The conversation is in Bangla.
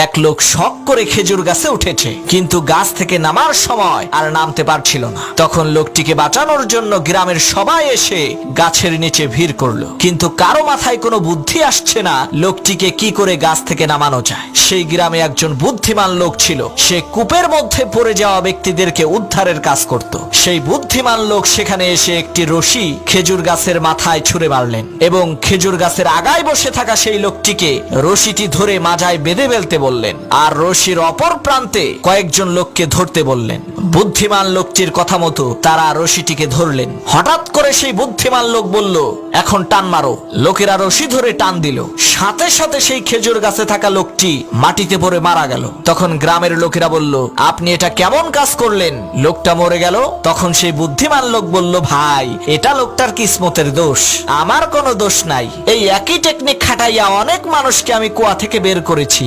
এক লোক শখ করে খেজুর গাছে উঠেছে, কিন্তু গাছ থেকে নামার সময় আর নামতে পারছিল না। তখন লোকটিকে বাঁচানোর জন্য গ্রামের সবাই এসে গাছের নিচে ভিড় করলো, কিন্তু কারো মাথায় কোনো বুদ্ধি আসছে না লোকটিকে কি করে গাছ থেকে নামানো যায়। সেই গ্রামে একজন বুদ্ধিমান লোক ছিল, সে কূপের মধ্যে পড়ে যাওয়া ব্যক্তিদেরকে উদ্ধারের কাজ করত। সেই বুদ্ধিমান লোক সেখানে এসে একটি রশি খেজুর গাছের মাথায় ছুঁড়ে মারলেন এবং খেজুর গাছের আগায় বসে থাকা সেই লোকটিকে রশিটি ধরে মাজায় বেঁধে ফেলতে বললেন, আর রশির অপর প্রান্তে কয়েকজন লোককে ধরতে বললেন। বুদ্ধিমান লোকটির কথা মতো তারা রশিটিকে ধরলেন। হঠাৎ করে সেই বুদ্ধিমান লোক বলল, এখন টান মারো। লোকেরা রশি ধরে টান দিল, সাথে সাথে সেই খেজুর গাছে থাকা লোকটি মাটিতে পড়ে মারা গেল। তখন গ্রামের লোকেরা বলল, আপনি এটা কেমন কাজ করলেন? লোকটা মরে গেল। তখন সেই বুদ্ধিমান লোক বলল, ভাই, এটা লোকটার কিসমতের দোষ, আমার কোনো দোষ নাই। এই একই টেকনিক খাটাইয়া অনেক মানুষকে আমি কুয়া থেকে বের করেছি।